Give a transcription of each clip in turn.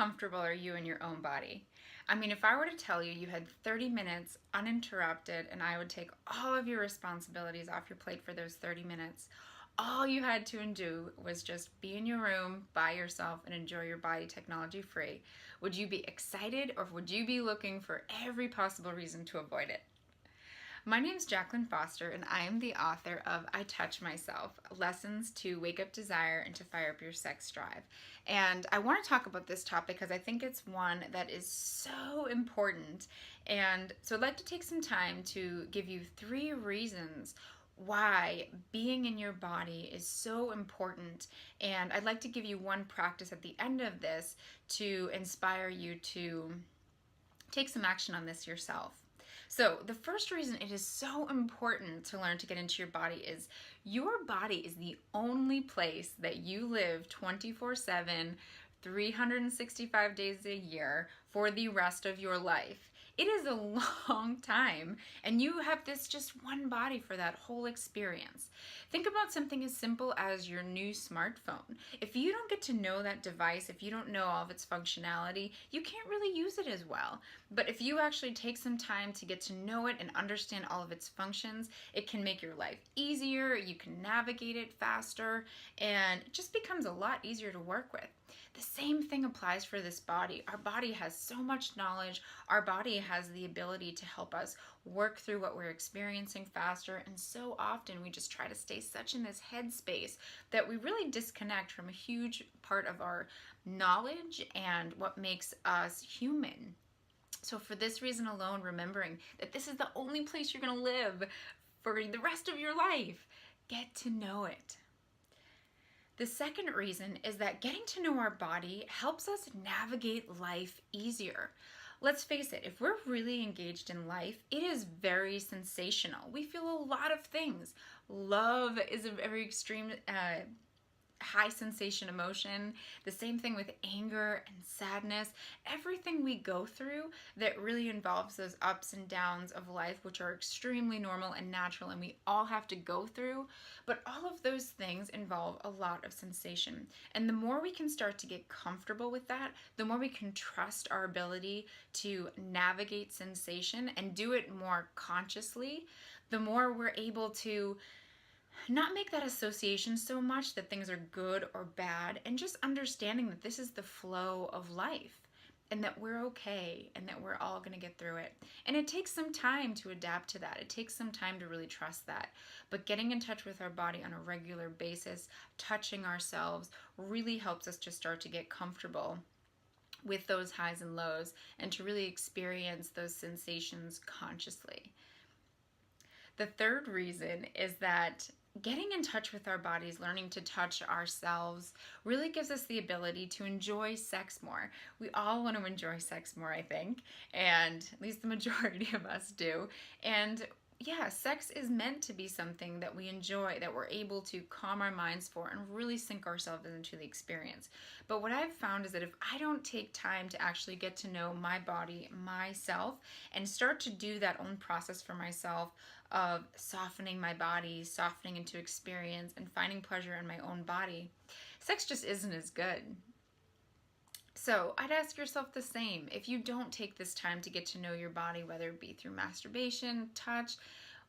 comfortable are you in your own body? I mean, if I were to tell you you had 30 minutes uninterrupted and I would take all of your responsibilities off your plate for those 30 minutes, all you had to do was just be in your room by yourself and enjoy your body technology free, would you be excited or would you be looking for every possible reason to avoid it? My name is Jacqueline Foster, and I am the author of I Touch Myself, Lessons to Wake Up Desire and to Fire Up Your Sex Drive. And I want to talk about this topic because I think it's one that is so important. And so I'd like to take some time to give you 3 reasons why being in your body is so important. And I'd like to give you one practice at the end of this to inspire you to take some action on this yourself. So the first reason it is so important to learn to get into your body is your body is the only place that you live 24/7, 365 days a year for the rest of your life. It is a long time, and you have this just one body for that whole experience. Think about something as simple as your new smartphone. If you don't get to know that device, if you don't know all of its functionality, you can't really use it as well. But if you actually take some time to get to know it and understand all of its functions, it can make your life easier, you can navigate it faster, and it just becomes a lot easier to work with. The same thing applies for this body. Our body has so much knowledge. Our body has the ability to help us work through what we're experiencing faster. And so often we just try to stay such in this headspace that we really disconnect from a huge part of our knowledge and what makes us human. So for this reason alone, remembering that this is the only place you're going to live for the rest of your life, get to know it. The second reason is that getting to know our body helps us navigate life easier. Let's face it, if we're really engaged in life, it is very sensational. We feel a lot of things. Love is a very extreme high sensation emotion. The same thing with anger and sadness. Everything we go through that really involves those ups and downs of life, which are extremely normal and natural and we all have to go through. But all of those things involve a lot of sensation. And the more we can start to get comfortable with that, the more we can trust our ability to navigate sensation and do it more consciously, the more we're able to not make that association so much that things are good or bad, and just understanding that this is the flow of life and that we're okay and that we're all going to get through it. And it takes some time to adapt to that. It takes some time to really trust that. But getting in touch with our body on a regular basis, touching ourselves, really helps us to start to get comfortable with those highs and lows and to really experience those sensations consciously. The third reason is that getting in touch with our bodies, learning to touch ourselves, really gives us the ability to enjoy sex more. We all want to enjoy sex more, I think, and at least the majority of us do. And yeah, sex is meant to be something that we enjoy, that we're able to calm our minds for and really sink ourselves into the experience. But what I've found is that if I don't take time to actually get to know my body, myself, and start to do that own process for myself of softening my body, softening into experience, and finding pleasure in my own body, sex just isn't as good. So I'd ask yourself the same. If you don't take this time to get to know your body, whether it be through masturbation, touch,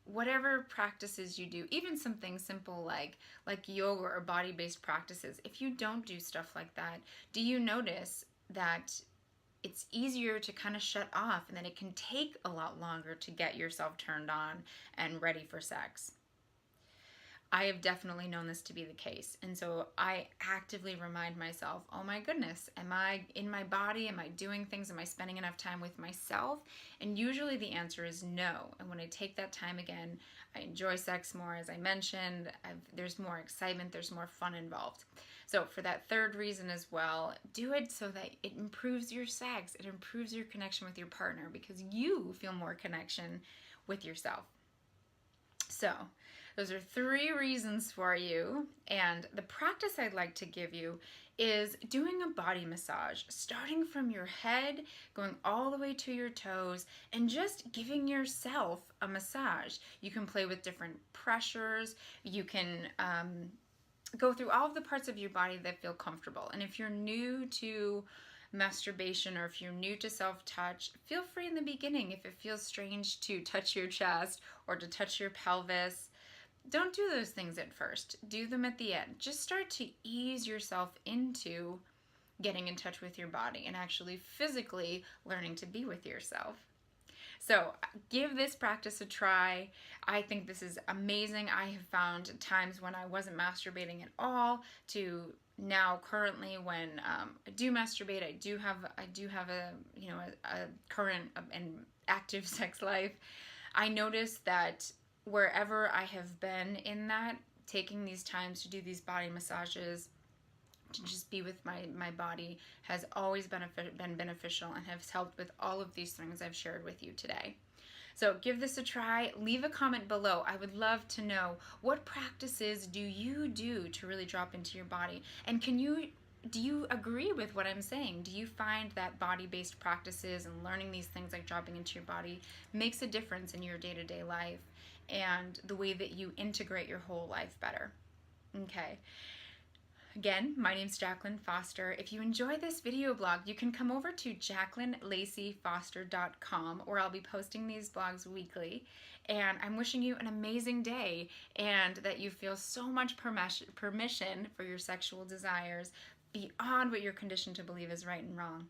whatever practices you do, even something simple like yoga or body-based practices, if you don't do stuff like that, do you notice that it's easier to kind of shut off and that it can take a lot longer to get yourself turned on and ready for sex? I have definitely known this to be the case. And so I actively remind myself, oh my goodness, am I in my body? Am I doing things? Am I spending enough time with myself? And usually the answer is no. And when I take that time again, I enjoy sex more. As I mentioned, there's more excitement, there's more fun involved. So for that third reason as well, do it so that it improves your sex. It improves your connection with your partner because you feel more connection with yourself. So those are 3 reasons for you, and the practice I'd like to give you is doing a body massage, starting from your head, going all the way to your toes, and just giving yourself a massage. You can play with different pressures, you can go through all of the parts of your body that feel comfortable. And if you're new to masturbation, or if you're new to self-touch, feel free in the beginning if it feels strange to touch your chest or to touch your pelvis. Don't do those things at first. Do them at the end. Just start to ease yourself into getting in touch with your body and actually physically learning to be with yourself. So give this practice a try. I think this is amazing. I have found times when I wasn't masturbating at all to now currently when I do masturbate, I do have a current and active sex life. I notice that wherever I have been in that, taking these times to do these body massages, to just be with my body, has always been beneficial and has helped with all of these things I've shared with you today. So give this a try. Leave a comment below. I would love to know, what practices do you do to really drop into your body? And do you agree with what I'm saying? Do you find that body-based practices and learning these things like dropping into your body makes a difference in your day-to-day life and the way that you integrate your whole life better? Okay. Again, my name's Jacqueline Foster. If you enjoy this video blog, you can come over to JacquelineLaceyFoster.com, where I'll be posting these blogs weekly. And I'm wishing you an amazing day and that you feel so much permission for your sexual desires beyond what you're conditioned to believe is right and wrong.